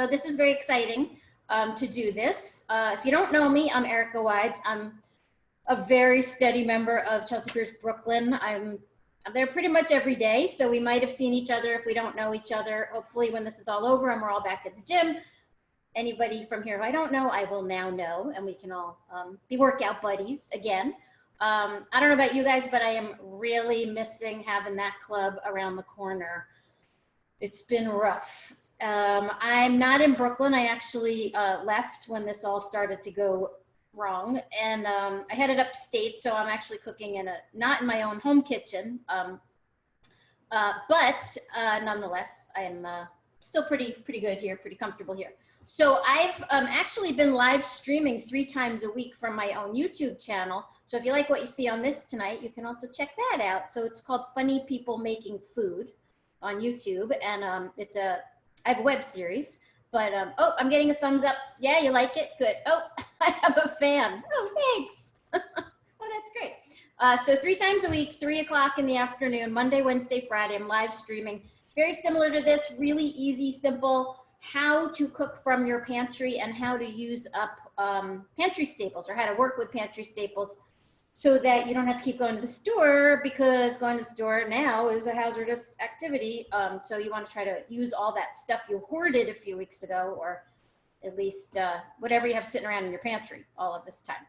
So this is very exciting to do this. If you don't know me, I'm Erica Wides. I'm a very steady member of Chelsea Piers Brooklyn. I'm there pretty much every day, so we might have seen each other if we don't know each other. Hopefully when this is all over and we're all back at the gym, anybody from here who I don't know, I will now know, and we can all be workout buddies again. I don't know about you guys, but I am really missing having that club around the corner. It's been rough. I'm not in Brooklyn. I actually left when this all started to go wrong, and I headed upstate, so I'm actually cooking in not in my own home kitchen, but nonetheless, I am still pretty good here, pretty comfortable here. So I've actually been live streaming 3 times a week from my own YouTube channel. So if you like what you see on this tonight, you can also check that out. So it's called Funny People Making Food on YouTube, and I have a web series. But, oh, I'm getting a thumbs up. Yeah, you like it? Good. Oh, I have a fan. Oh, thanks. Oh, that's great. So 3 times a week, 3 o'clock in the afternoon, Monday, Wednesday, Friday, I'm live streaming. Very similar to this, really easy, simple, how to cook from your pantry and how to use up pantry staples, or how to work with pantry staples so that you don't have to keep going to the store, because going to the store now is a hazardous activity. So you want to try to use all that stuff you hoarded a few weeks ago, or at least whatever you have sitting around in your pantry all of this time.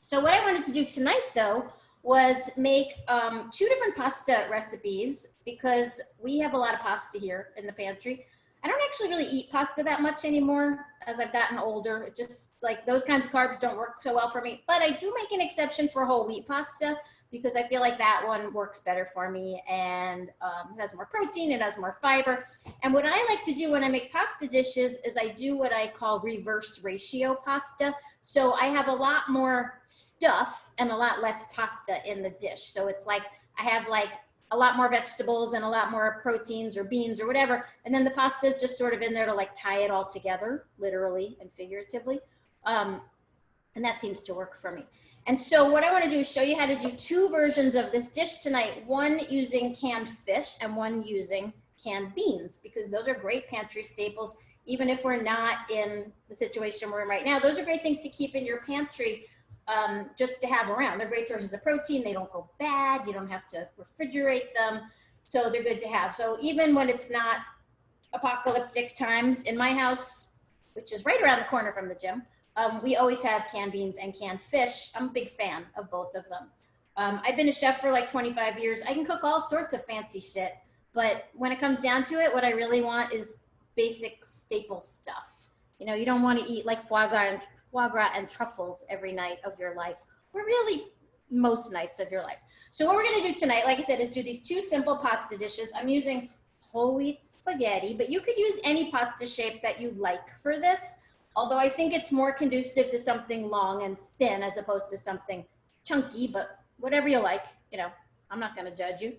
So what I wanted to do tonight, though, was make 2 different pasta recipes, because we have a lot of pasta here in the pantry. I don't actually really eat pasta that much anymore as I've gotten older. It just, like, those kinds of carbs don't work so well for me. But I do make an exception for whole wheat pasta, because I feel like that one works better for me, and it has more protein, it has more fiber. And what I like to do when I make pasta dishes is I do what I call reverse ratio pasta. So I have a lot more stuff and a lot less pasta in the dish. So it's like I have like a lot more vegetables and a lot more proteins or beans or whatever. And then the pasta is just sort of in there to like tie it all together, literally and figuratively. And that seems to work for me. And so what I want to do is show you how to do 2 versions of this dish tonight, one using canned fish and one using canned beans, because those are great pantry staples. Even if we're not in the situation we're in right now, those are great things to keep in your pantry, just to have around. They're great sources of protein. They don't go bad. You don't have to refrigerate them. So they're good to have. So even when it's not apocalyptic times in my house, which is right around the corner from the gym, we always have canned beans and canned fish. I'm a big fan of both of them. I've been a chef for like 25 years. I can cook all sorts of fancy shit, but when it comes down to it, what I really want is basic staple stuff. You know, you don't want to eat like foie gras and truffles every night of your life, or really most nights of your life. So what we're going to do tonight, like I said, is do these 2 simple pasta dishes. I'm using whole wheat spaghetti, but you could use any pasta shape that you like for this. Although I think it's more conducive to something long and thin as opposed to something chunky, but whatever you like, you know, I'm not going to judge you.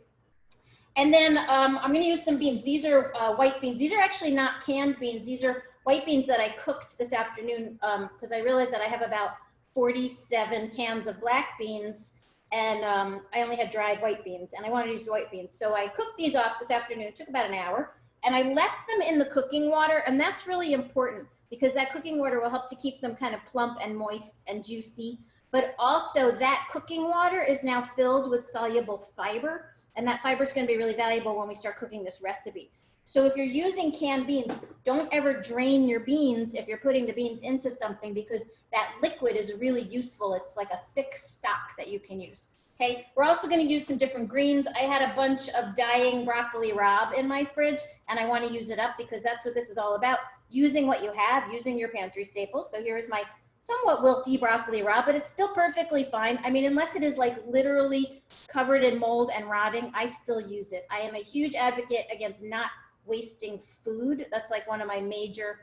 And then I'm going to use some beans. These are white beans. These are actually not canned beans. These are white beans that I cooked this afternoon, because I realized that I have about 47 cans of black beans, and I only had dried white beans, and I wanted to use the white beans. So I cooked these off this afternoon. It took about an hour, and I left them in the cooking water, and that's really important, because that cooking water will help to keep them kind of plump and moist and juicy. But also that cooking water is now filled with soluble fiber, and that fiber is going to be really valuable when we start cooking this recipe. So if you're using canned beans, don't ever drain your beans if you're putting the beans into something, because that liquid is really useful. It's like a thick stock that you can use. Okay, we're also going to use some different greens. I had a bunch of dying broccoli rabe in my fridge, and I want to use it up, because that's what this is all about. Using what you have, using your pantry staples. So here is my somewhat wilty broccoli rabe, but it's still perfectly fine. I mean, unless it is like literally covered in mold and rotting, I still use it. I am a huge advocate against not wasting food. That's like one of my major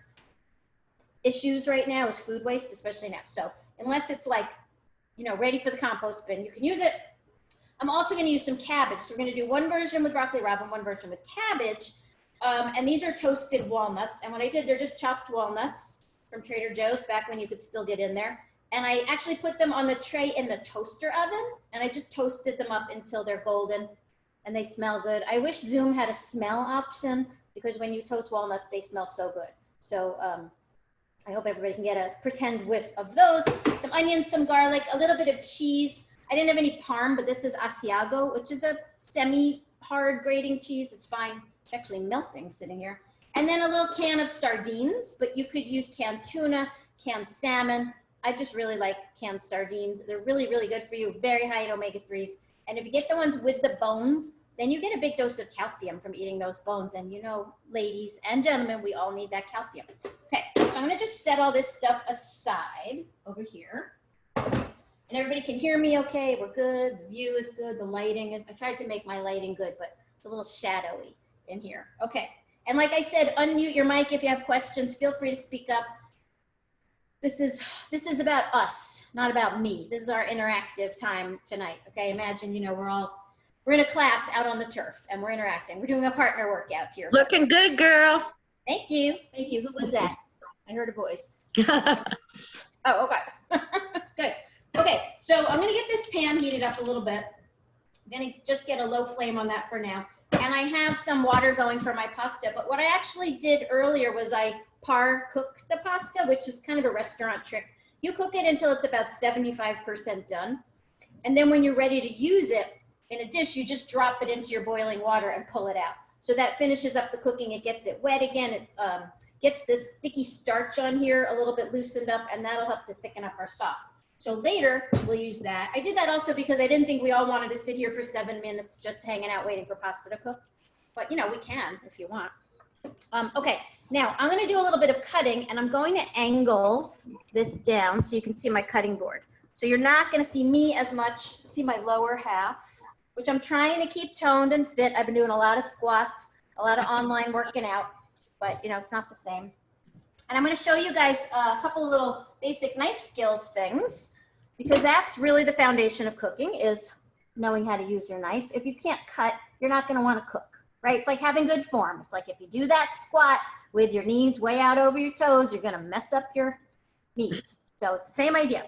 issues right now, is food waste, especially now. So unless it's like, you know, ready for the compost bin, you can use it. I'm also going to use some cabbage. So we're going to do 1 version with broccoli rabe and 1 version with cabbage. And these are toasted walnuts. And what I did, they're just chopped walnuts from Trader Joe's back when you could still get in there. And I actually put them on the tray in the toaster oven, and I just toasted them up until they're golden and they smell good. I wish Zoom had a smell option, because when you toast walnuts, they smell so good. So I hope everybody can get a pretend whiff of those. Some onions, some garlic, a little bit of cheese. I didn't have any Parm, but this is Asiago, which is a semi-hard grating cheese. It's fine. It's actually melting sitting here. And then a little can of sardines, but you could use canned tuna, canned salmon. I just really like canned sardines. They're really, really good for you. Very high in omega-3s. And if you get the ones with the bones, then you get a big dose of calcium from eating those bones. And you know, ladies and gentlemen, we all need that calcium. Okay, so I'm gonna just set all this stuff aside over here. And everybody can hear me okay, we're good, the view is good, the lighting is, I tried to make my lighting good, but it's a little shadowy in here. Okay, and like I said, unmute your mic if you have questions, feel free to speak up. This is about us, not about me. This is our interactive time tonight, okay? Imagine, you know, we're in a class out on the turf and we're interacting. We're doing a partner workout here. Looking good, girl. Thank you. Thank you. Who was that? I heard a voice. Oh, okay. Good. Okay, so I'm gonna get this pan heated up a little bit. I'm gonna just get a low flame on that for now. And I have some water going for my pasta, but what I actually did earlier was I par cooked the pasta, which is kind of a restaurant trick. You cook it until it's about 75% done. And then when you're ready to use it in a dish, you just drop it into your boiling water and pull it out. So that finishes up the cooking. It gets it wet again. It gets this sticky starch on here a little bit loosened up, and that'll help to thicken up our sauce. So later we'll use that. I did that also because I didn't think we all wanted to sit here for 7 minutes just hanging out waiting for pasta to cook. But you know, we can if you want. Okay, now I'm gonna do a little bit of cutting, and I'm going to angle this down so you can see my cutting board. So you're not gonna see me as much, see my lower half, which I'm trying to keep toned and fit. I've been doing a lot of squats, a lot of online working out, but you know, it's not the same. And I'm gonna show you guys a couple of little basic knife skills things, because that's really the foundation of cooking, is knowing how to use your knife. If you can't cut, you're not gonna wanna cook, right? It's like having good form. It's like if you do that squat with your knees way out over your toes, you're gonna mess up your knees. So it's the same idea.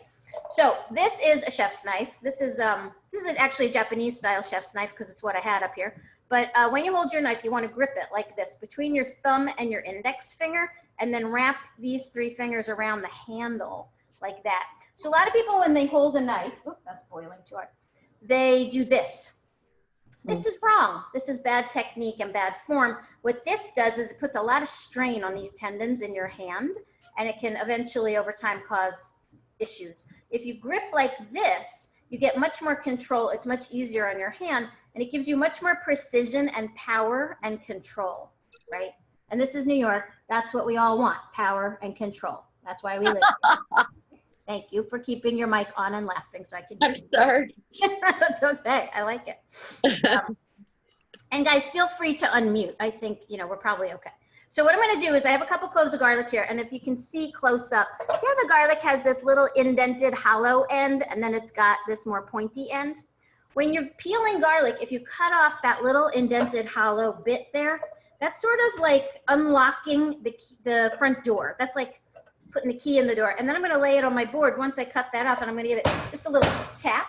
So this is a chef's knife. This is actually a Japanese style chef's knife because it's what I had up here. But when you hold your knife, you want to grip it like this between your thumb and your index finger, and then wrap these 3 fingers around the handle like that. So a lot of people, when they hold a knife, oops, that's boiling too hard, they do this. This is wrong. This is bad technique and bad form. What this does is it puts a lot of strain on these tendons in your hand, and it can eventually over time cause issues. If you grip like this, you get much more control. It's much easier on your hand, and it gives you much more precision and power and control, right? And this is New York. That's what we all want, power and control. That's why we live here. Thank you for keeping your mic on and laughing so I can hear I'm sorry. That's okay. I like it. And guys, feel free to unmute. I think, you know, we're probably okay. So what I'm going to do is I have a couple cloves of garlic here, and if you can see close up, see how the garlic has this little indented hollow end, and then it's got this more pointy end? When you're peeling garlic, if you cut off that little indented hollow bit there, that's sort of like unlocking the front door. That's like putting the key in the door. And then I'm going to lay it on my board once I cut that off, and I'm going to give it just a little tap,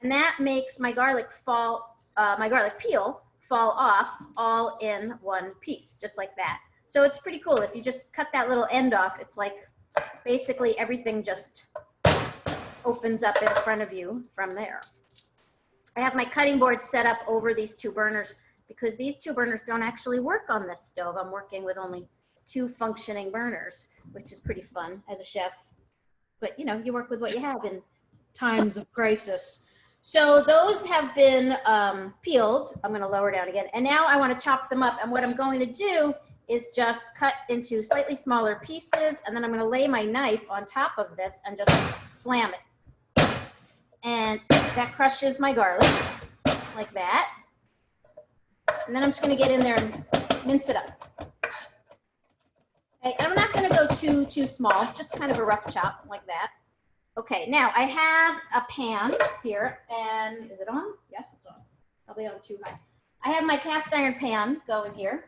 and that makes my garlic peel fall off all in one piece, just like that. So it's pretty cool. If you just cut that little end off, it's like basically everything just opens up in front of you from there. I have my cutting board set up over these 2 burners because these 2 burners don't actually work on this stove. I'm working with only 2 functioning burners, which is pretty fun as a chef. But you know, you work with what you have in times of crisis. So those have been peeled. I'm going to lower down again. And now I want to chop them up. And what I'm going to do is just cut into slightly smaller pieces. And then I'm going to lay my knife on top of this and just slam it. And that crushes my garlic like that. And then I'm just going to get in there and mince it up. Okay, and I'm not going to go too small, just kind of a rough chop like that. Okay, now I have a pan here, and is it on? Yes, it's on. Probably on too high. I have my cast iron pan going here,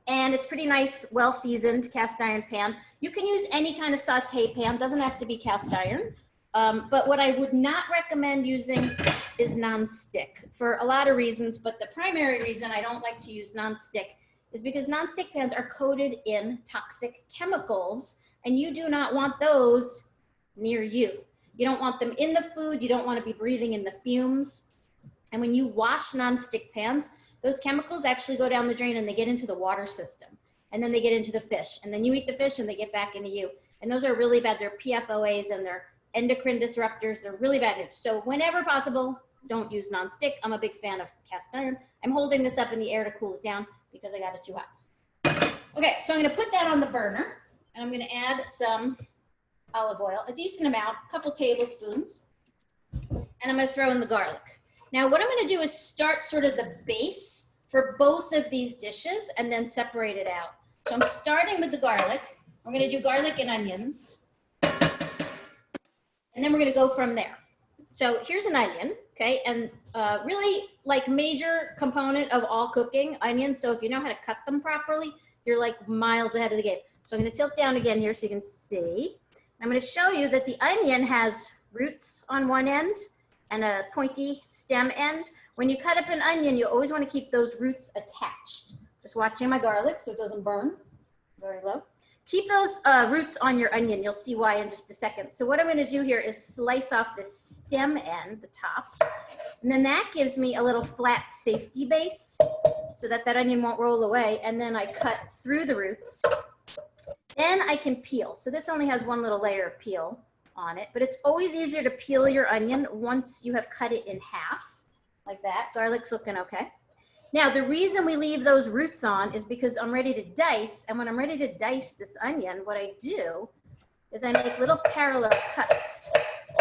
and it's pretty nice, well-seasoned cast iron pan. You can use any kind of saute pan, doesn't have to be cast iron, but what I would not recommend using is nonstick for a lot of reasons, but the primary reason I don't like to use nonstick is because nonstick pans are coated in toxic chemicals, and you do not want those near you. You don't want them in the food. You don't want to be breathing in the fumes. And when you wash nonstick pans, those chemicals actually go down the drain and they get into the water system. And then they get into the fish. And then you eat the fish and they get back into you. And those are really bad. They're PFOAs and they're endocrine disruptors. They're really bad. So whenever possible, don't use nonstick. I'm a big fan of cast iron. I'm holding this up in the air to cool it down because I got it too hot. Okay, so I'm gonna put that on the burner and I'm gonna add some olive oil, a decent amount, a couple tablespoons, and I'm gonna throw in the garlic. Now what I'm gonna do is start sort of the base for both of these dishes and then separate it out. So I'm starting with the garlic. We're gonna do garlic and onions, and then we're gonna go from there. So here's an onion, okay? And really like major component of all cooking, onions. So if you know how to cut them properly, you're like miles ahead of the game. So I'm gonna tilt down again here so you can see. I'm gonna show you that the onion has roots on one end and a pointy stem end. When you cut up an onion, you always wanna keep those roots attached. Just watching my garlic so it doesn't burn, very low. Keep those roots on your onion. You'll see why in just a second. So what I'm gonna do here is slice off the stem end, the top, and then that gives me a little flat safety base so that that onion won't roll away. And then I cut through the roots. Then I can peel. So this only has one little layer of peel on it, but it's always easier to peel your onion once you have cut it in half, like that. Garlic's looking okay. Now, the reason we leave those roots on is because I'm ready to dice, and when I'm ready to dice this onion, what I do is I make little parallel cuts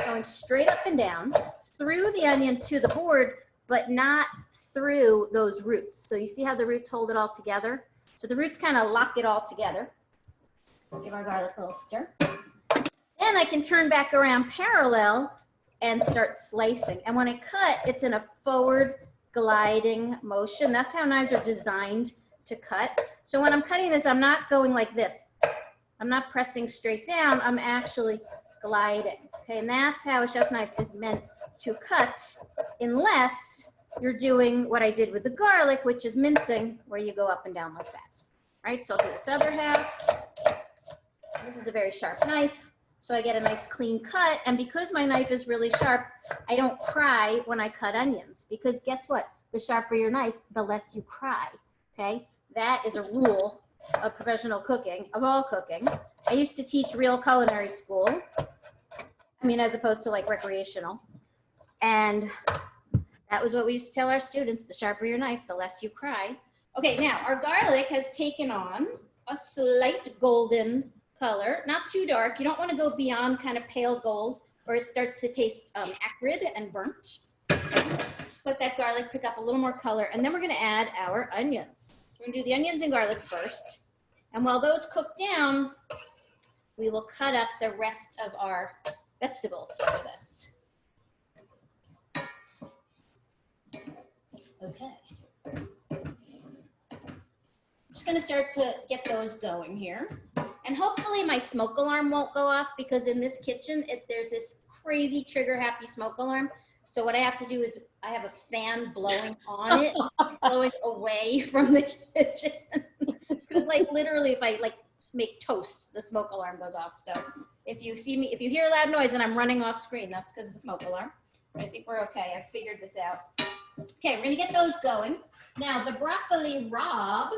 going straight up and down through the onion to the board, but not through those roots. So you see how the roots hold it all together? So the roots kind of lock it all together. Give our garlic a little stir. Then I can turn back around parallel and start slicing. And when I cut, it's in a forward gliding motion. That's how knives are designed to cut. So when I'm cutting this, I'm not going like this. I'm not pressing straight down. I'm actually gliding. Okay, and that's how a chef's knife is meant to cut, unless you're doing what I did with the garlic, which is mincing, where you go up and down like that. Right, so I'll do this other half. This is a very sharp knife, so I get a nice clean cut. And because my knife is really sharp, I don't cry when I cut onions, because guess what? The sharper your knife, the less you cry, okay? That is a rule of professional cooking, of all cooking. I used to teach real culinary school. I mean, as opposed to like recreational. And that was what we used to tell our students: the sharper your knife, the less you cry. Okay, now our garlic has taken on a slight golden color, not too dark. You don't want to go beyond kind of pale gold, or it starts to taste acrid and burnt. Just let that garlic pick up a little more color, and then we're going to add our onions. So we're going to do the onions and garlic first. And while those cook down, we will cut up the rest of our vegetables for this. Okay. I'm just going to start to get those going here. And hopefully my smoke alarm won't go off, because in this kitchen, there's this crazy trigger happy smoke alarm. So what I have to do is I have a fan blowing on it, blowing away from the kitchen. Because like literally if I like make toast, the smoke alarm goes off. So if you see me, if you hear a loud noise and I'm running off screen, that's because of the smoke alarm. But I think we're okay. I figured this out. Okay, we're gonna get those going. Now the broccoli rabe,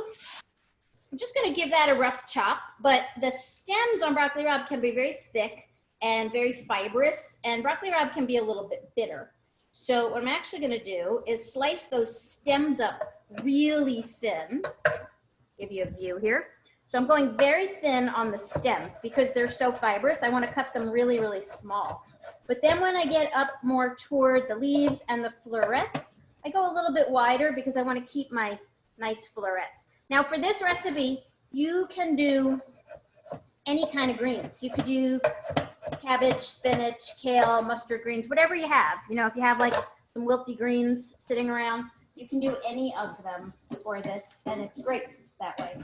I'm just gonna give that a rough chop, but the stems on broccoli rabe can be very thick and very fibrous, and broccoli rabe can be a little bit bitter. So what I'm actually gonna do is slice those stems up really thin. Give you a view here. So I'm going very thin on the stems because they're so fibrous. I wanna cut them really, really small. But then when I get up more toward the leaves and the florets, I go a little bit wider because I wanna keep my nice florets. Now for this recipe, you can do any kind of greens. You could do cabbage, spinach, kale, mustard greens, whatever you have. You know, if you have like some wilty greens sitting around, you can do any of them for this, and it's great that way.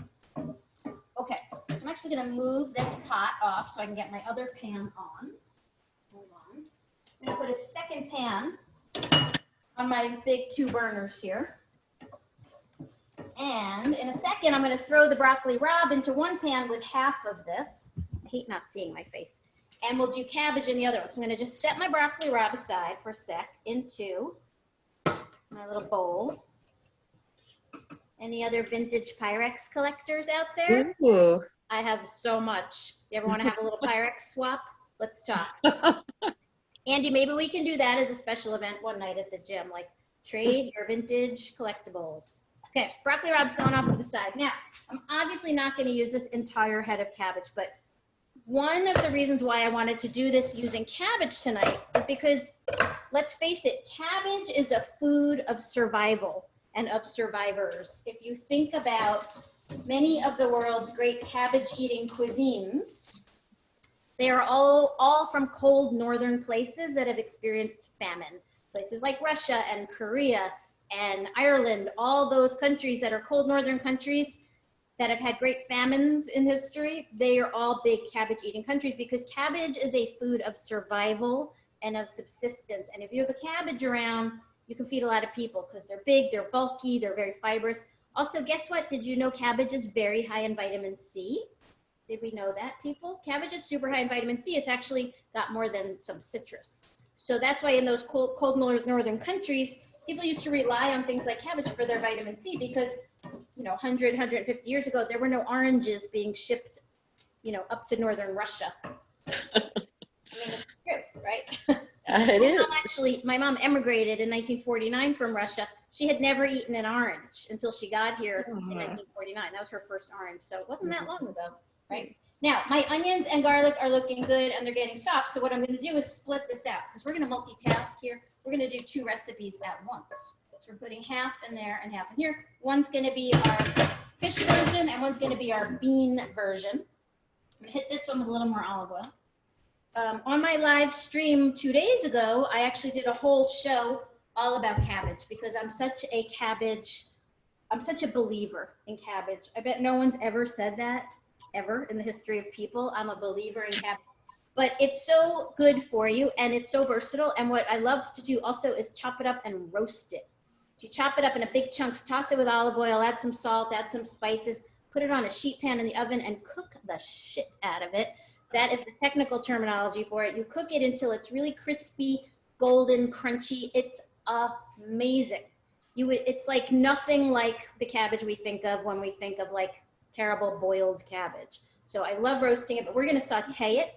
Okay, I'm actually gonna move this pot off so I can get my other pan on. Hold on. I'm gonna put a second pan on my big 2 burners here. And in a second, I'm going to throw the broccoli rabe into one pan with half of this. I hate not seeing my face. And we'll do cabbage in the other one. So I'm going to just set my broccoli rabe aside for a sec into my little bowl. Any other vintage Pyrex collectors out there? Ooh. I have so much. You ever want to have a little Pyrex swap? Let's talk. Andy, maybe we can do that as a special event one night at the gym, like trade your vintage collectibles. Okay, so broccoli rabe's going off to the side. Now, I'm obviously not going to use this entire head of cabbage, but one of the reasons why I wanted to do this using cabbage tonight is because, let's face it, cabbage is a food of survival and of survivors. If you think about many of the world's great cabbage-eating cuisines, they are all from cold northern places that have experienced famine. Places like Russia and Korea and Ireland, all those countries that are cold northern countries that have had great famines in history, they are all big cabbage-eating countries because cabbage is a food of survival and of subsistence. And if you have a cabbage around, you can feed a lot of people because they're big, they're bulky, they're very fibrous. Also, guess what? Did you know cabbage is very high in vitamin C? Did we know that, people? Cabbage is super high in vitamin C. It's actually got more than some citrus. So that's why in those cold northern countries, people used to rely on things like cabbage for their vitamin C because, 100, 150 years ago, there were no oranges being shipped, up to northern Russia. I mean, it's true, right? It is. My mom emigrated in 1949 from Russia. She had never eaten an orange until she got here in 1949. That was her first orange. So it wasn't that long ago, right? Now, my onions and garlic are looking good and they're getting soft. So what I'm going to do is split this out because we're going to multitask here. We're going to do 2 recipes at once. So we're putting half in there and half in here. One's going to be our fish version and one's going to be our bean version. I'm going to hit this one with a little more olive oil. On my live stream 2 days ago, I actually did a whole show all about cabbage because I'm such a believer in cabbage. I bet no one's ever said that ever in the history of people. I'm a believer in cabbage, but it's so good for you and it's so versatile. And what I love to do also is chop it up and roast it. So you chop it up in a big chunks, toss it with olive oil, add some salt, add some spices, put it on a sheet pan in the oven and cook the shit out of it. That is the technical terminology for it. You cook it until it's really crispy, golden, crunchy. It's amazing. It's like nothing like the cabbage we think of when we think of like terrible boiled cabbage. So I love roasting it, but we're going to saute it.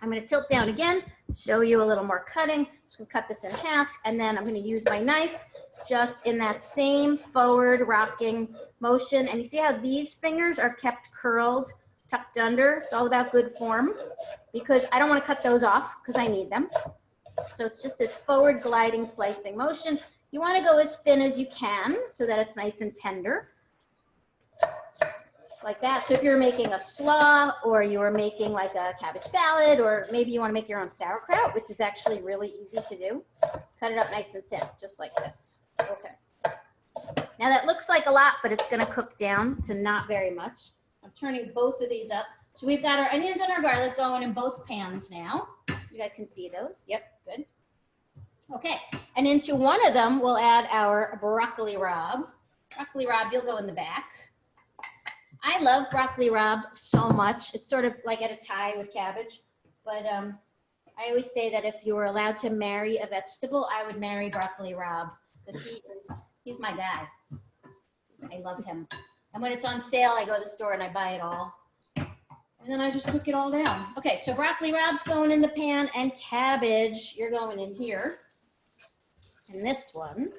I'm going to tilt down again, show you a little more cutting. I'm just going to cut this in half, and then I'm going to use my knife just in that same forward rocking motion. And you see how these fingers are kept curled, tucked under. It's all about good form because I don't want to cut those off because I need them. So it's just this forward gliding slicing motion. You want to go as thin as you can so that it's nice and tender. Like that. So if you're making a slaw or you're making like a cabbage salad, or maybe you want to make your own sauerkraut, which is actually really easy to do, cut it up nice and thin, just like this. Okay. Now that looks like a lot, but it's going to cook down to not very much. I'm turning both of these up. So we've got our onions and our garlic going in both pans now. You guys can see those. Yep, good. Okay, and into one of them, we'll add our broccoli rabe. Broccoli rabe, you'll go in the back. I love broccoli rabe so much. It's sort of like at a tie with cabbage, but I always say that if you were allowed to marry a vegetable, I would marry broccoli rabe because he's my guy. I love him. And when it's on sale, I go to the store and I buy it all. And then I just cook it all down. Okay, so broccoli rabe's going in the pan and cabbage, you're going in here. And this one.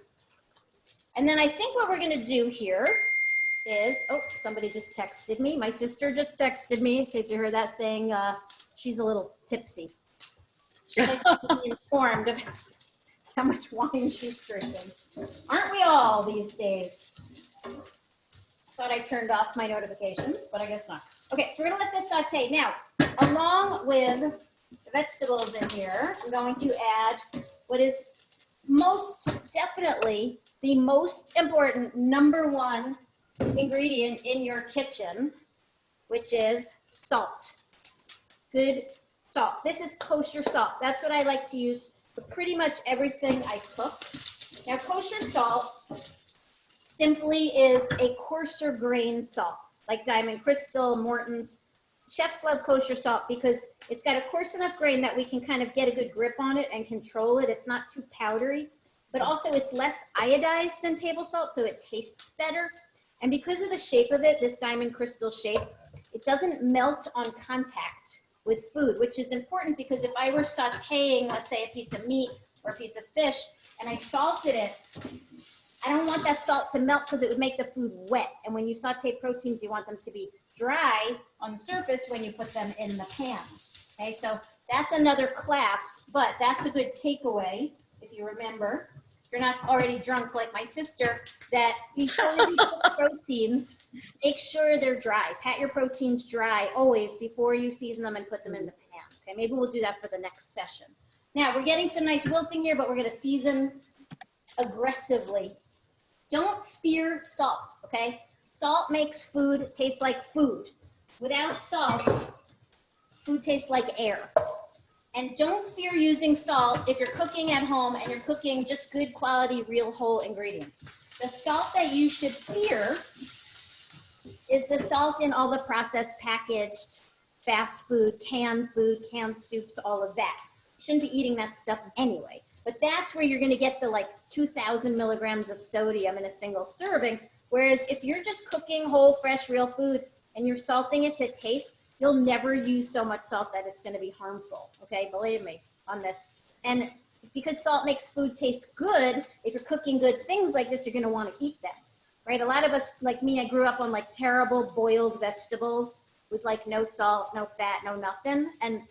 And then I think what we're gonna do here is, oh, somebody just texted me. My sister just texted me, in case you heard that, saying she's a little tipsy. She likes to be informed of how much wine she's drinking. Aren't we all these days? Thought I turned off my notifications, but I guess not. Okay, so we're gonna let this saute. Now, along with the vegetables in here, I'm going to add what is most definitely the most important #1 ingredient in your kitchen, which is salt. Good salt. This is kosher salt. That's what I like to use for pretty much everything I cook. Now, kosher salt simply is a coarser grain salt, like Diamond Crystal, Morton's. Chefs love kosher salt because it's got a coarse enough grain that we can kind of get a good grip on it and control it. It's not too powdery, but also it's less iodized than table salt, so it tastes better. And because of the shape of it, this Diamond Crystal shape, it doesn't melt on contact with food, which is important because if I were sauteing, let's say a piece of meat or a piece of fish, and I salted it, I don't want that salt to melt because it would make the food wet. And when you saute proteins, you want them to be dry on the surface when you put them in the pan. Okay, so that's another class, but that's a good takeaway if you remember. If you're not already drunk like my sister, that before you cook proteins, make sure they're dry. Pat your proteins dry always before you season them and put them in the pan. Okay, maybe we'll do that for the next session. Now we're getting some nice wilting here, but we're going to season aggressively. Don't fear salt, okay? Salt makes food taste like food. Without salt, food tastes like air. And don't fear using salt if you're cooking at home and you're cooking just good quality, real whole ingredients. The salt that you should fear is the salt in all the processed, packaged, fast food, canned soups, all of that. You shouldn't be eating that stuff anyway. But that's where you're gonna get the like 2,000 milligrams of sodium in a single serving. Whereas if you're just cooking whole, fresh, real food and you're salting it to taste, you'll never use so much salt that it's gonna be harmful, okay? Believe me on this. And because salt makes food taste good, if you're cooking good things like this, you're gonna wanna eat them, right? A lot of us, like me, I grew up on like terrible boiled vegetables with like no salt, no fat, no nothing. And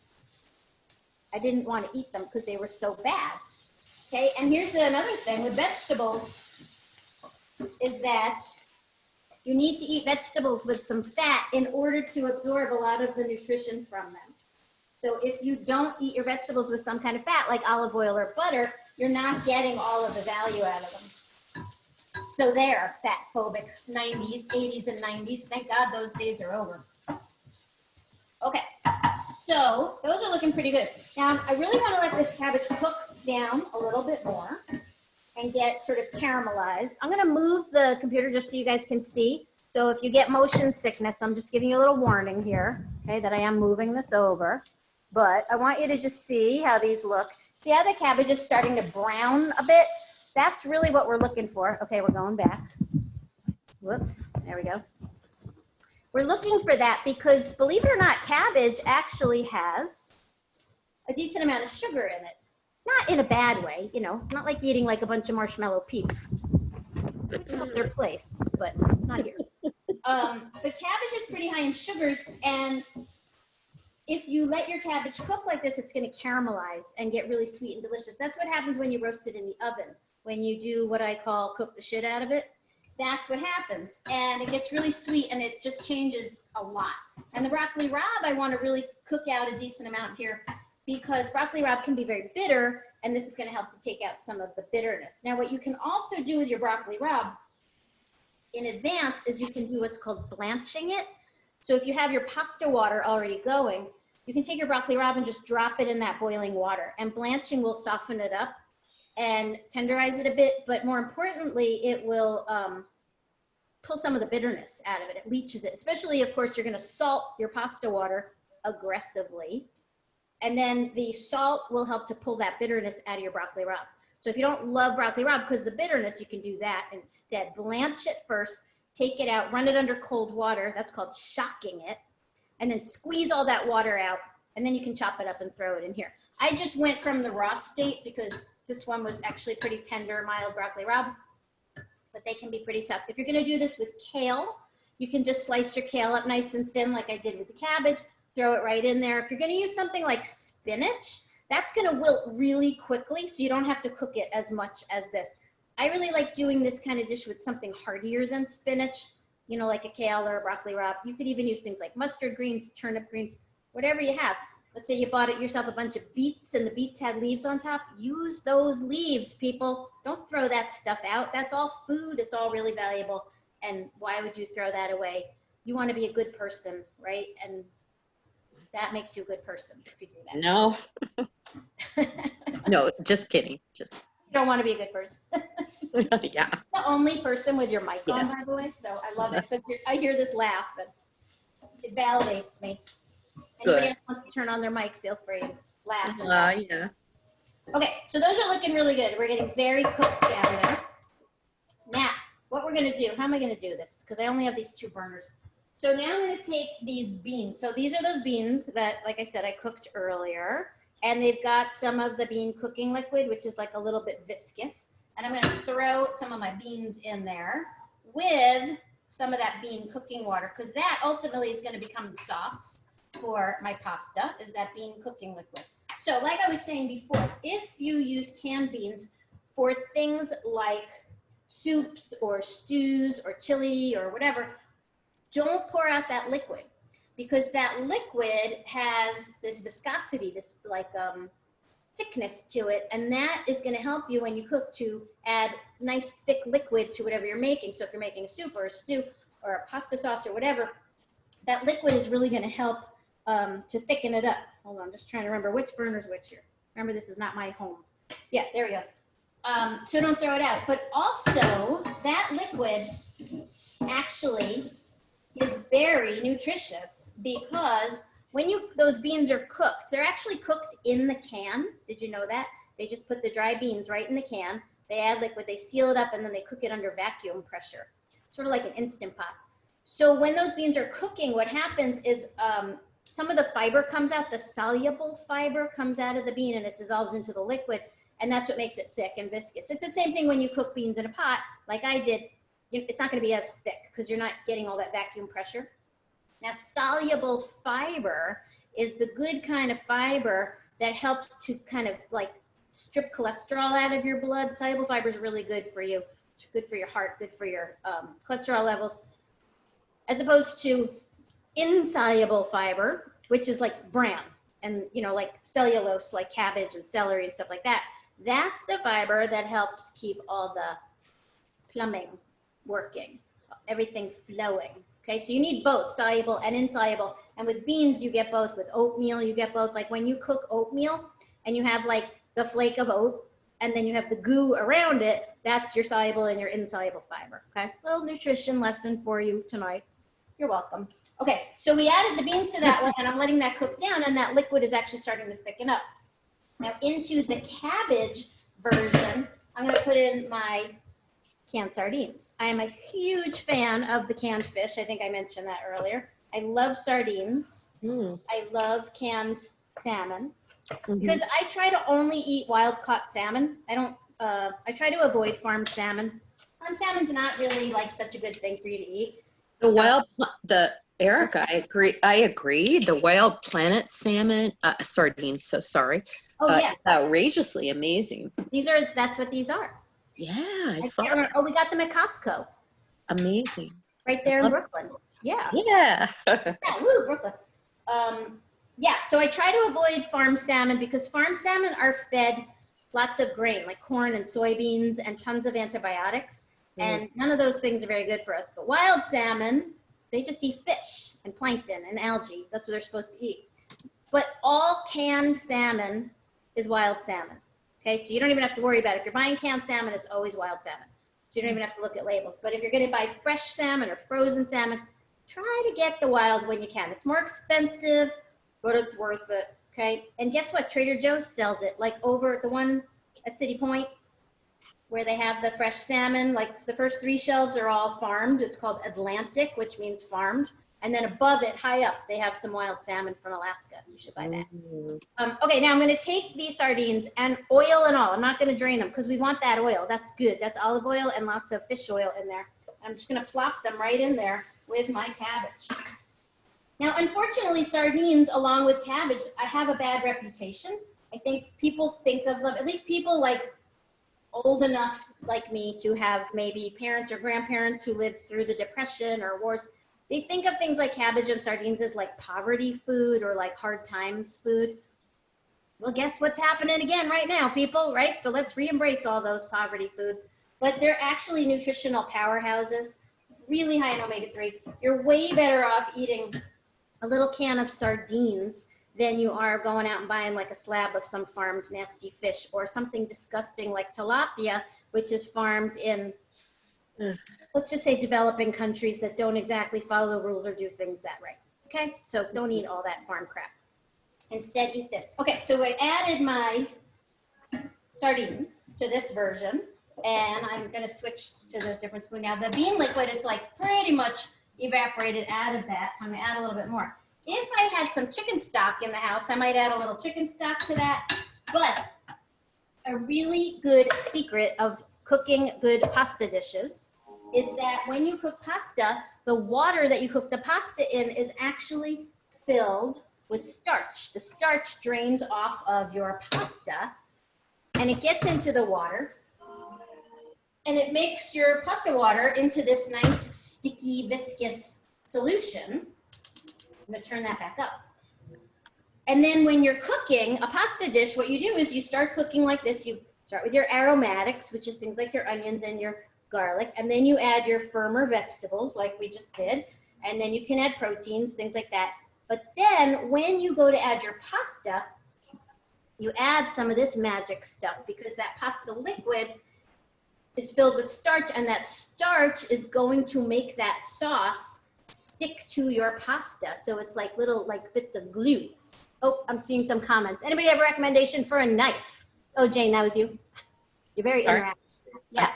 I didn't wanna eat them because they were so bad. Okay, and here's another thing with vegetables is that you need to eat vegetables with some fat in order to absorb a lot of the nutrition from them. So if you don't eat your vegetables with some kind of fat, like olive oil or butter, you're not getting all of the value out of them. So there, fat phobic 90s, 80s, and 90s. Thank God those days are over. Okay, so those are looking pretty good. Now, I really want to let this cabbage cook down a little bit more and get sort of caramelized. I'm going to move the computer just so you guys can see. So if you get motion sickness, I'm just giving you a little warning here, okay, that I am moving this over. But I want you to just see how these look. See how the cabbage is starting to brown a bit? That's really what we're looking for. Okay, we're going back. Whoop, there we go. We're looking for that because, believe it or not, cabbage actually has a decent amount of sugar in it. Not in a bad way, you know, not like eating like a bunch of marshmallow peeps. Which have their place, but not here. But cabbage is pretty high in sugars, and if you let your cabbage cook like this, it's going to caramelize and get really sweet and delicious. That's what happens when you roast it in the oven. When you do what I call cook the shit out of it, that's what happens. And it gets really sweet, and it just changes a lot. And the broccoli rabe, I want to really cook out a decent amount here because broccoli rabe can be very bitter, and this is going to help to take out some of the bitterness. Now, what you can also do with your broccoli rabe in advance is you can do what's called blanching it. So if you have your pasta water already going, you can take your broccoli rabe and just drop it in that boiling water, and blanching will soften it up and tenderize it a bit, but more importantly, it will pull some of the bitterness out of it. It leaches it, especially, of course, you're going to salt your pasta water aggressively, and then the salt will help to pull that bitterness out of your broccoli rabe. So if you don't love broccoli rabe because of the bitterness, you can do that instead. Blanch it first, take it out, run it under cold water. That's called shocking it. And then squeeze all that water out, and then you can chop it up and throw it in here. I just went from the raw state because this one was actually pretty tender, mild broccoli rabe, but they can be pretty tough. If you're gonna do this with kale, you can just slice your kale up nice and thin like I did with the cabbage, throw it right in there. If you're gonna use something like spinach, that's gonna wilt really quickly, so you don't have to cook it as much as this. I really like doing this kind of dish with something heartier than spinach, you know, like a kale or a broccoli rabe. You could even use things like mustard greens, turnip greens, whatever you have. Let's say you bought it yourself a bunch of beets and the beets had leaves on top. Use those leaves, people. Don't throw that stuff out. That's all food. It's all really valuable. And why would you throw that away? You want to be a good person, right? And that makes you a good person if you do that. No. No, just kidding. Just you don't want to be a good person. Yeah. The only person with your mic on, Yeah. by the way, so I love it. Because I hear this laugh, and it validates me. Anybody else wants to turn on their mic, feel free to laugh. Yeah. Okay, so those are looking really good. We're getting very cooked down there. Now, what we're gonna do, how am I gonna do this? Because I only have these 2 burners. So now I'm gonna take these beans. So these are those beans that, like I said, I cooked earlier. And they've got some of the bean cooking liquid, which is like a little bit viscous. And I'm gonna throw some of my beans in there with some of that bean cooking water, because that ultimately is gonna become the sauce for my pasta, is that bean cooking liquid. So like I was saying before, if you use canned beans for things like soups or stews or chili or whatever, don't pour out that liquid, because that liquid has this viscosity, this like thickness to it, and that is going to help you when you cook to add nice thick liquid to whatever you're making. So if you're making a soup or a stew or a pasta sauce or whatever, that liquid is really going to help to thicken it up. Hold on, I'm just trying to remember which burner's which here. Remember, this is not my home. Yeah, there we go. So don't throw it out. But also, that liquid actually is very nutritious, because when those beans are cooked, they're actually cooked in the can. Did you know that? They just put the dry beans right in the can. They add liquid, they seal it up, and then they cook it under vacuum pressure, sort of like an Instant Pot. So when those beans are cooking, what happens is some of the fiber comes out, the soluble fiber comes out of the bean, and it dissolves into the liquid, and that's what makes it thick and viscous. It's the same thing when you cook beans in a pot, like I did. It's not going to be as thick because you're not getting all that vacuum pressure. Now, soluble fiber is the good kind of fiber that helps to kind of like strip cholesterol out of your blood. Soluble fiber is really good for you. It's good for your heart, good for your cholesterol levels, as opposed to insoluble fiber, which is like bran and, like cellulose, like cabbage and celery and stuff like that. That's the fiber that helps keep all the plumbing working, everything flowing. Okay, so you need both soluble and insoluble. And with beans, you get both. With oatmeal, you get both. Like when you cook oatmeal and you have like the flake of oat and then you have the goo around it, that's your soluble and your insoluble fiber. Okay, little nutrition lesson for you tonight. You're welcome. Okay, so we added the beans to that one, and I'm letting that cook down, and that liquid is actually starting to thicken up. Now into the cabbage version, I'm going to put in my canned sardines. I am a huge fan of the canned fish. I think I mentioned that earlier. I love sardines. I love canned salmon, because I try to only eat wild caught salmon. I try to avoid farmed salmon. Farmed salmon's not really like such a good thing for you to eat. Erica, I agree. The Wild Planet salmon, sardines, so sorry. Oh yeah. Outrageously amazing. That's what these are. Yeah, I saw that. Oh, we got them at Costco. Amazing. Right there in Brooklyn. Yeah. Yeah. Yeah, woo, Brooklyn. Yeah, so I try to avoid farmed salmon, because farmed salmon are fed lots of grain, like corn and soybeans, and tons of antibiotics. And none of those things are very good for us. But wild salmon, they just eat fish and plankton and algae. That's what they're supposed to eat. But all canned salmon is wild salmon. Okay, so you don't even have to worry about it. If you're buying canned salmon, it's always wild salmon. So you don't even have to look at labels. But if you're going to buy fresh salmon or frozen salmon, try to get the wild when you can. It's more expensive, but it's worth it. Okay, and guess what? Trader Joe's sells it, like over the one at City Point, where they have the fresh salmon. Like the first 3 shelves are all farmed. It's called Atlantic, which means farmed. And then above it, high up, they have some wild salmon from Alaska. You should buy that. Okay, now I'm going to take these sardines, and oil and all. I'm not going to drain them, because we want that oil. That's good. That's olive oil and lots of fish oil in there. I'm just going to plop them right in there with my cabbage. Now, unfortunately, sardines, along with cabbage, I have a bad reputation. I think people think of them, at least people like old enough like me to have maybe parents or grandparents who lived through the Depression or wars. They think of things like cabbage and sardines as like poverty food or like hard times food. Well, guess what's happening again right now, people, right? So let's re-embrace all those poverty foods. But they're actually nutritional powerhouses, really high in omega-3. You're way better off eating a little can of sardines than you are going out and buying like a slab of some farmed nasty fish, or something disgusting like tilapia, which is farmed in, let's just say, developing countries that don't exactly follow the rules or do things that right. Okay, so don't eat all that farm crap. Instead, eat this. Okay, so I added my sardines to this version, and I'm gonna switch to the different spoon. Now, the bean liquid is like pretty much evaporated out of that, so I'm gonna add a little bit more. If I had some chicken stock in the house, I might add a little chicken stock to that, but a really good secret of cooking good pasta dishes is that when you cook pasta, the water that you cook the pasta in is actually filled with starch. The starch drains off of your pasta and it gets into the water and it makes your pasta water into this nice, sticky, viscous solution. I'm gonna turn that back up. And then when you're cooking a pasta dish, what you do is you start cooking like this. You start with your aromatics, which is things like your onions and your garlic, and then you add your firmer vegetables like we just did, and then you can add proteins, things like that. But then when you go to add your pasta, you add some of this magic stuff because that pasta liquid is filled with starch, and that starch is going to make that sauce stick to your pasta. So it's like little bits of glue. Oh, I'm seeing some comments. Anybody have a recommendation for a knife? Oh, Jane, that was you. You're very interactive. Yeah.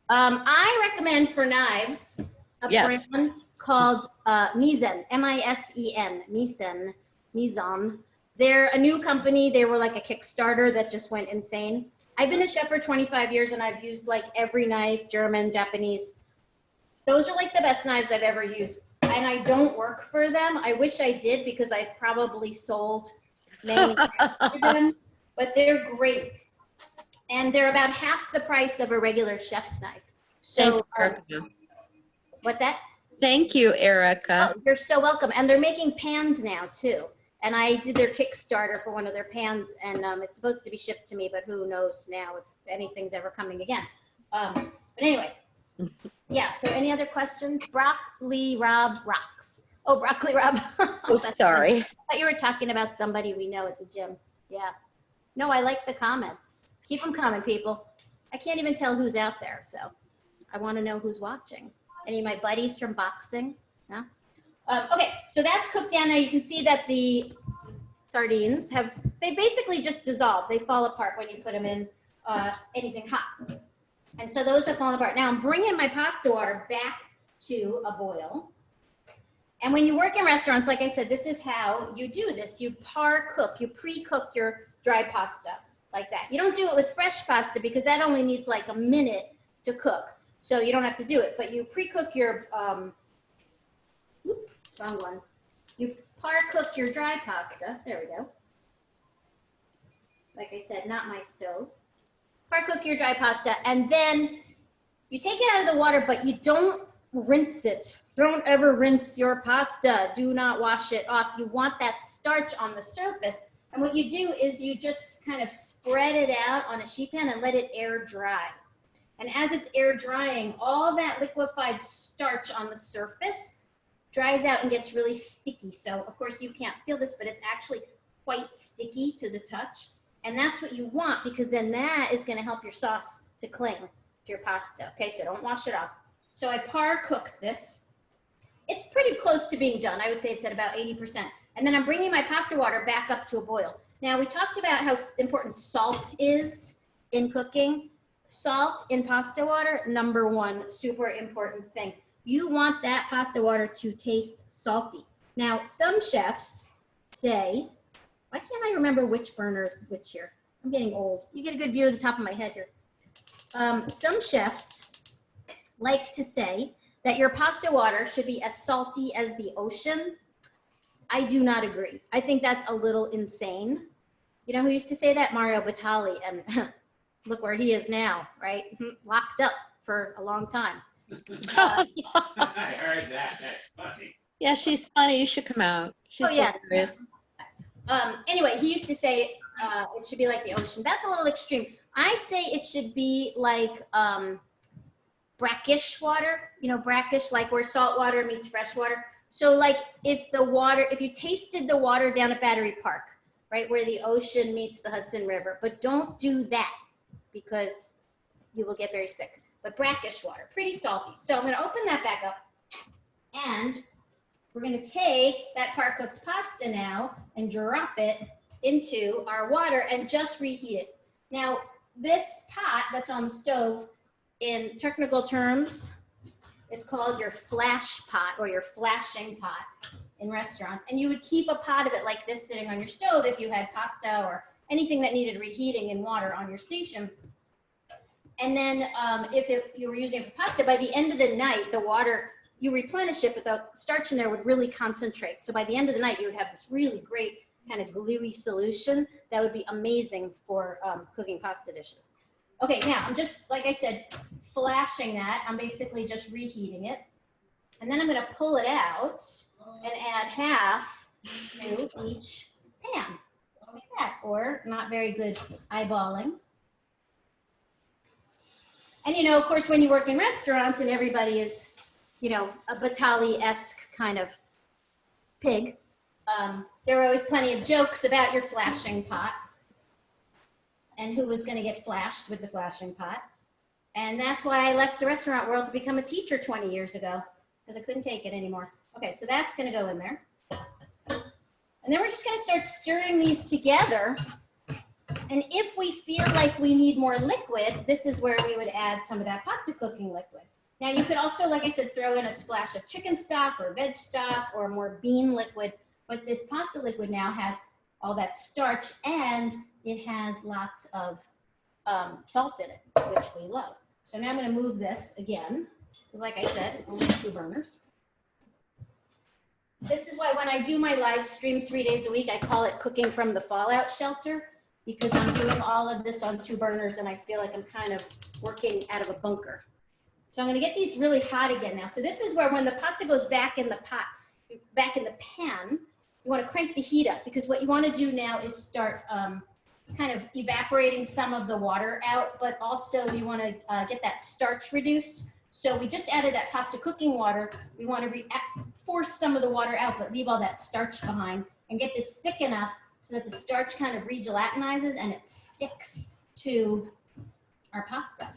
I recommend for knives a brand called Misen, M-I-S-E-N, Misen. They're a new company. They were like a Kickstarter that just went insane. I've been a chef for 25 years and I've used like every knife, German, Japanese. Those are like the best knives I've ever used. And I don't work for them. I wish I did because I probably sold many to them, but they're great. And they're about half the price of a regular chef's knife. So, Thanks, Erica. What's that? Thank you, Erica. Oh, you're so welcome. And they're making pans now too. And I did their Kickstarter for one of their pans, and it's supposed to be shipped to me, but who knows now if anything's ever coming again. But anyway. Yeah, so any other questions? Broccoli Rob rocks. Oh, Broccoli Rob. Oh, sorry. I thought you were talking about somebody we know at the gym. Yeah. No, I like the comments. Keep them coming, people. I can't even tell who's out there, so I want to know who's watching. Any of my buddies from boxing? No? Okay, so that's cooked down. Now you can see that the sardines they basically just dissolve. They fall apart when you put them in anything hot. And so those have fallen apart. Now I'm bringing my pasta water back to a boil. And when you work in restaurants, like I said, this is how you do this. You cook, you pre-cook your dry pasta like that. You don't do it with fresh pasta because that only needs like a minute to cook. So you don't have to do it, but you pre-cook your, wrong one. You cook your dry pasta. There we go. Like I said, not my stove. Cook your dry pasta, and then you take it out of the water, but you don't rinse it. Don't ever rinse your pasta. Do not wash it off. You want that starch on the surface. And what you do is you just kind of spread it out on a sheet pan and let it air dry. And as it's air drying, all that liquefied starch on the surface dries out and gets really sticky. So of course you can't feel this, but it's actually quite sticky to the touch. And that's what you want because then that is going to help your sauce to cling to your pasta. Okay, so don't wash it off. So I cooked this. It's pretty close to being done. I would say it's at about 80%. And then I'm bringing my pasta water back up to a boil. Now we talked about how important salt is in cooking. Salt in pasta water, number one, super important thing. You want that pasta water to taste salty. Now some chefs say, why can't I remember which burner is which here? I'm getting old. You get a good view of the top of my head here. Some chefs like to say that your pasta water should be as salty as the ocean. I do not agree. I think that's a little insane. You know who used to say that? Mario Batali, and look where he is now, right? Locked up for a long time. I heard that. That's funny. Yeah, she's funny. You should come out. She's hilarious. Anyway, he used to say it should be like the ocean. That's a little extreme. I say it should be like brackish water, brackish, like where salt water meets fresh water. So like if you tasted the water down at Battery Park, right, where the ocean meets the Hudson River, but don't do that because you will get very sick. But brackish water, pretty salty. So I'm gonna open that back up, and we're gonna take that par-cooked pasta now and drop it into our water and just reheat it. Now, this pot that's on the stove, in technical terms, is called your flash pot or your flashing pot in restaurants. And you would keep a pot of it like this sitting on your stove if you had pasta or anything that needed reheating in water on your station. And then you were using it for pasta, by the end of the night, the water, you replenish it, but the starch in there would really concentrate. So by the end of the night, you would have this really great kind of gluey solution that would be amazing for cooking pasta dishes. Okay, now I'm just, like I said, flashing that. I'm basically just reheating it. And then I'm gonna pull it out and add half to each pan, like that, or not very good eyeballing. And you know, of course, when you work in restaurants and everybody is, you know, a Batali-esque kind of pig, there were always plenty of jokes about your flashing pot and who was going to get flashed with the flashing pot. And that's why I left the restaurant world to become a teacher 20 years ago, because I couldn't take it anymore. Okay, so that's going to go in there. And then we're just going to start stirring these together. And if we feel like we need more liquid, this is where we would add some of that pasta cooking liquid. Now you could also, like I said, throw in a splash of chicken stock or veg stock or more bean liquid. But this pasta liquid now has all that starch and it has lots of salt in it, which we love. So now I'm going to move this again, because like I said, only 2 burners. This is why when I do my live stream 3 days a week, I call it cooking from the fallout shelter, because I'm doing all of this on 2 burners and I feel like I'm kind of working out of a bunker. So I'm going to get these really hot again now. So this is where when the pasta goes back in the pot, back in the pan, you want to crank the heat up, because what you want to do now is start kind of evaporating some of the water out, but also you want to get that starch reduced. So we just added that pasta cooking water. We want to force some of the water out, but leave all that starch behind and get this thick enough so that the starch kind of regelatinizes and it sticks to our pasta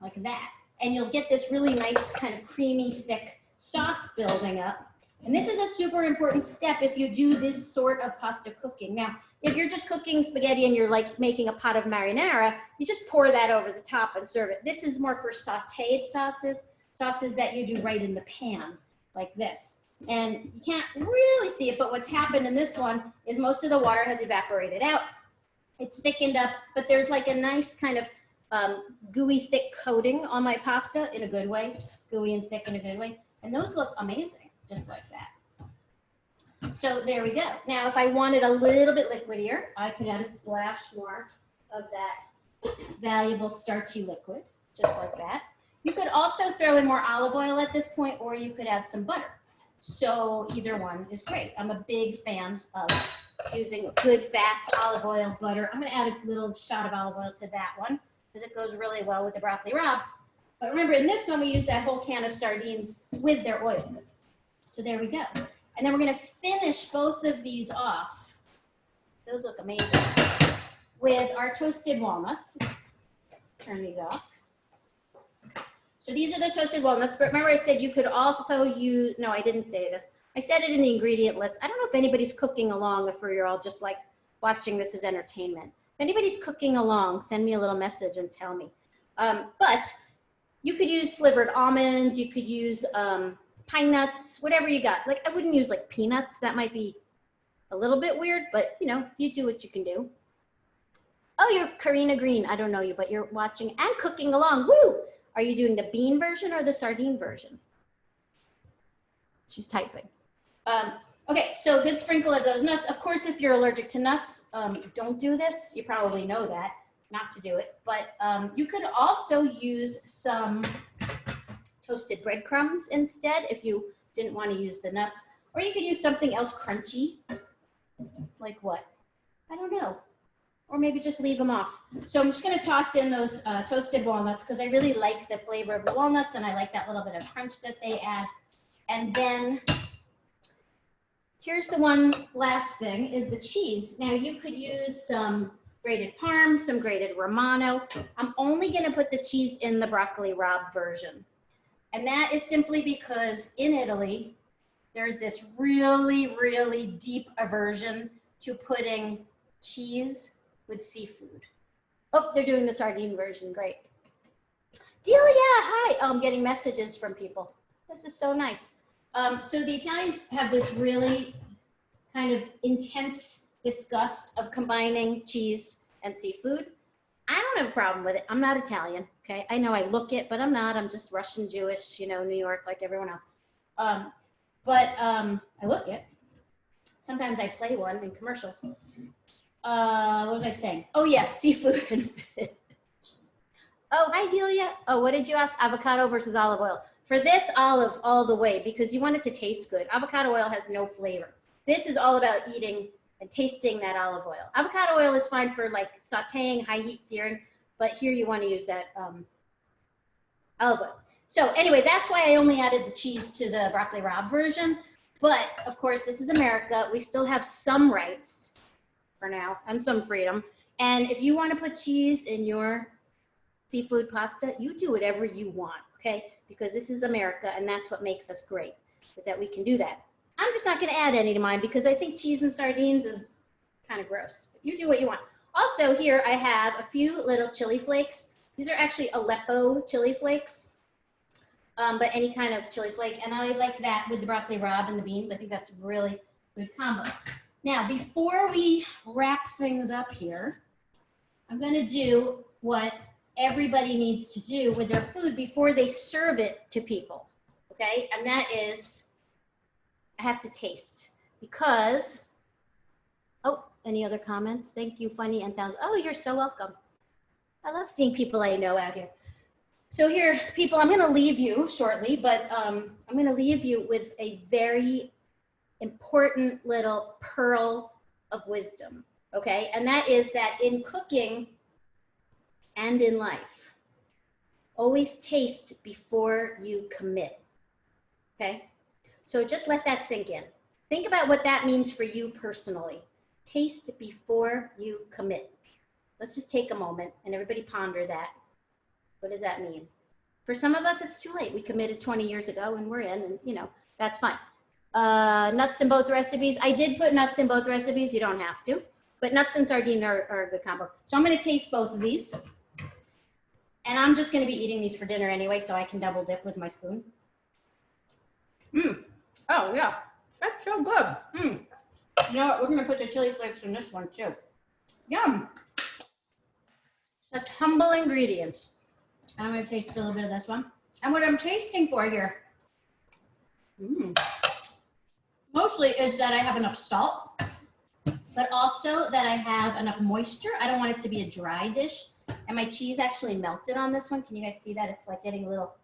like that. And you'll get this really nice kind of creamy, thick sauce building up. And this is a super important step if you do this sort of pasta cooking. Now, if you're just cooking spaghetti and you're like making a pot of marinara, you just pour that over the top and serve it. This is more for sauteed sauces that you do right in the pan, like this. And you can't really see it, but what's happened in this one is most of the water has evaporated out. It's thickened up, but there's like a nice kind of gooey, thick coating on my pasta in a good way, gooey and thick in a good way. And those look amazing, just like that. So there we go. Now, if I wanted a little bit liquidier, I could add a splash more of that valuable starchy liquid, just like that. You could also throw in more olive oil at this point, or you could add some butter. So either one is great. I'm a big fan of using good fats, olive oil, butter. I'm going to add a little shot of olive oil to that one because it goes really well with the broccoli rabe. But remember, in this one, we use that whole can of sardines with their oil. So there we go. And then we're going to finish both of these off. Those look amazing. With our toasted walnuts. Turn these off. So these are the toasted walnuts, but remember I said you could also use, no, I didn't say this. I said it in the ingredient list. I don't know if anybody's cooking along, if you're all just like watching this as entertainment. If anybody's cooking along, send me a little message and tell me. But you could use slivered almonds, you could use pine nuts, whatever you got. Like I wouldn't use like peanuts, that might be a little bit weird, but you know, you do what you can do. Oh, you're Karina Green, I don't know you, but you're watching and cooking along, woo! Are you doing the bean version or the sardine version? She's typing. Okay, so good sprinkle of those nuts. Of course, if you're allergic to nuts, don't do this. You probably know that, not to do it. But you could also use some toasted breadcrumbs instead if you didn't want to use the nuts. Or you could use something else crunchy. Like what? I don't know. Or maybe just leave them off. So I'm just going to toss in those toasted walnuts because I really like the flavor of the walnuts and I like that little bit of crunch that they add. And then here's the one last thing is the cheese. Now you could use some grated Parm, some grated Romano. I'm only gonna put the cheese in the broccoli Rabe version. And that is simply because in Italy, there's this really, really deep aversion to putting cheese with seafood. Oh, they're doing the sardine version, great. Delia, hi, I'm getting messages from people. This is so nice. So the Italians have this really kind of intense disgust of combining cheese and seafood. I don't have a problem with it. I'm not Italian, okay? I know I look it, but I'm not. I'm just Russian Jewish, you know, New York, like everyone else. I look it. Sometimes I play one in commercials. What was I saying? Oh yeah, seafood and fish. Oh, hi Delia. Oh, what did you ask? Avocado versus olive oil. For this, olive all the way, because you want it to taste good. Avocado oil has no flavor. This is all about eating and tasting that olive oil. Avocado oil is fine for like sauteing, high heat searing, but here you want to use that olive oil. So anyway, that's why I only added the cheese to the broccoli Rabe version. But of course, this is America. We still have some rights for now and some freedom. And if you want to put cheese in your seafood pasta, you do whatever you want, okay? Because this is America and that's what makes us great, is that we can do that. I'm just not gonna add any to mine because I think cheese and sardines is kind of gross. But you do what you want. Also here I have a few little chili flakes. These are actually Aleppo chili flakes, but any kind of chili flake. And I like that with the broccoli Rabe and the beans. I think that's a really good combo. Now, before we wrap things up here, I'm gonna do what everybody needs to do with their food before they serve it to people, okay? And that is, I have to taste because, oh, any other comments? Thank you, funny and sounds. Oh, you're so welcome. I love seeing people I know out here. So here, people, I'm gonna leave you shortly, but I'm gonna leave you with a very important little pearl of wisdom, okay? And that is that in cooking and in life, always taste before you commit, okay? So just let that sink in. Think about what that means for you personally. Taste before you commit. Let's just take a moment and everybody ponder that. What does that mean? For some of us, it's too late. We committed 20 years ago and we're in, and you know, that's fine. Nuts in both recipes. I did put nuts in both recipes. You don't have to, but nuts and sardine are a good combo. So I'm gonna taste both of these. And I'm just gonna be eating these for dinner anyway, so I can double dip with my spoon. Oh yeah, that's so good. You know what, we're gonna put the chili flakes in this one too. Yum. Such humble ingredients. I'm gonna taste a little bit of this one. And what I'm tasting for here, mostly is that I have enough salt, but also that I have enough moisture. I don't want it to be a dry dish. And my cheese actually melted on this one. Can you guys see that? It's like getting a little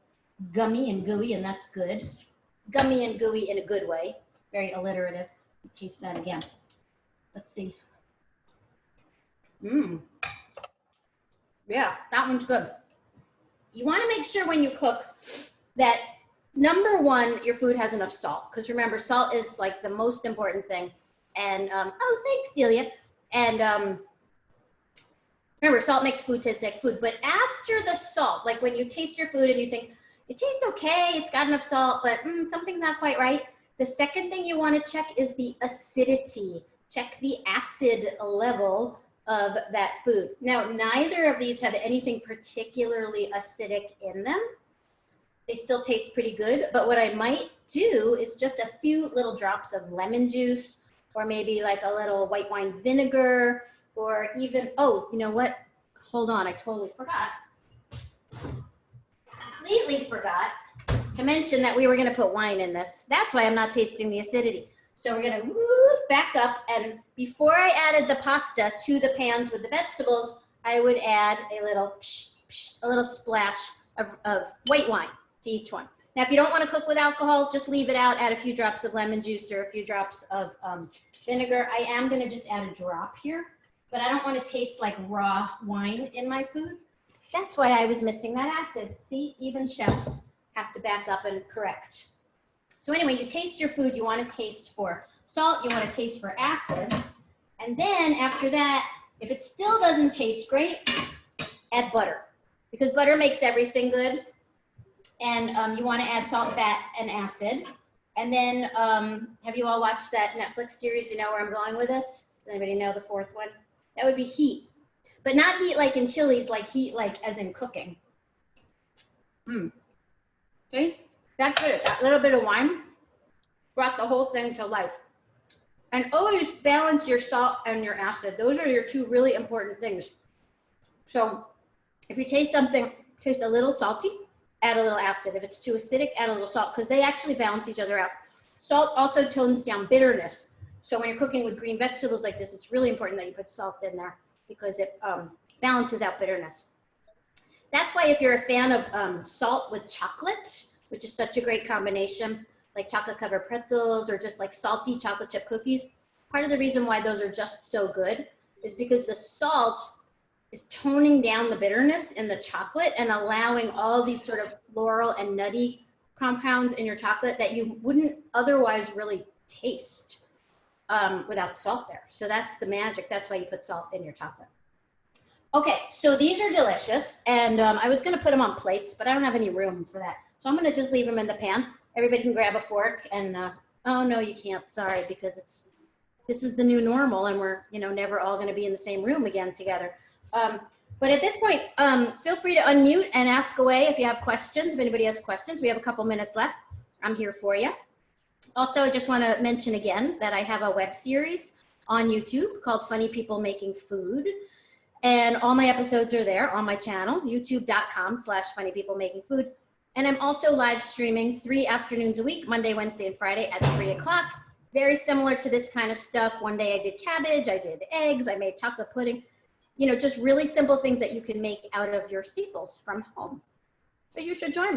gummy and gooey, and that's good. Gummy and gooey in a good way. Very alliterative. Taste that again. Let's see. Yeah, that one's good. You want to make sure when you cook that, number one, your food has enough salt. Because remember, salt is like the most important thing. And, oh, thanks, Delia. And remember, salt makes food taste like food. But after the salt, like when you taste your food and you think, it tastes okay, it's got enough salt, but something's not quite right. The second thing you want to check is the acidity. Check the acid level of that food. Now, neither of these have anything particularly acidic in them. They still taste pretty good, but what I might do is just a few little drops of lemon juice, or maybe like a little white wine vinegar, or even, oh, you know what? Hold on, I totally forgot. Completely forgot to mention that we were gonna put wine in this. That's why I'm not tasting the acidity. So we're gonna back up, and before I added the pasta to the pans with the vegetables, I would add a little splash of white wine to each one. Now, if you don't wanna cook with alcohol, just leave it out, add a few drops of lemon juice or a few drops of vinegar. I am gonna just add a drop here, but I don't wanna taste like raw wine in my food. That's why I was missing that acid. See, even chefs have to back up and correct. So anyway, you taste your food, you want to taste for salt, you want to taste for acid. And then after that, If it still doesn't taste great, add butter, because butter makes everything good. And you want to add salt, fat, and acid. And then, have you all watched that Netflix series? You know where I'm going with this? Does anybody know the fourth one? That would be heat. But not heat like in chilies, like heat like as in cooking. See? That's good. That little bit of wine brought the whole thing to life. And always balance your salt and your acid. Those are your two really important things. So if you taste something, tastes a little salty, add a little acid. If it's too acidic, add a little salt, because they actually balance each other out. Salt also tones down bitterness. So when you're cooking with green vegetables like this, it's really important that you put salt in there because it balances out bitterness. That's why if you're a fan of salt with chocolate, which is such a great combination, like chocolate covered pretzels or just like salty chocolate chip cookies, part of the reason why those are just so good is because the salt is toning down the bitterness in the chocolate and allowing all these sort of floral and nutty compounds in your chocolate that you wouldn't otherwise really taste without salt there. So that's the magic. That's why you put salt in your chocolate. Okay, so these are delicious, and I was gonna put them on plates, but I don't have any room for that. So I'm gonna just leave them in the pan. Everybody can grab a fork and, oh no, you can't, sorry, because this is the new normal and we're, you know, never all gonna be in the same room again together. But at this point, feel free to unmute and ask away if you have questions. If anybody has questions, we have a couple minutes left. I'm here for you. Also, I just want to mention again that I have a web series on YouTube called Funny People Making Food. And all my episodes are there on my channel, youtube.com/funnypeoplemaking food. And I'm also live streaming 3 afternoons a week, Monday, Wednesday, and Friday at 3 o'clock. Very similar to this kind of stuff. One day I did cabbage, I did eggs, I made chocolate pudding. You know, just really simple things that you can make out of your staples from home. So you should join me.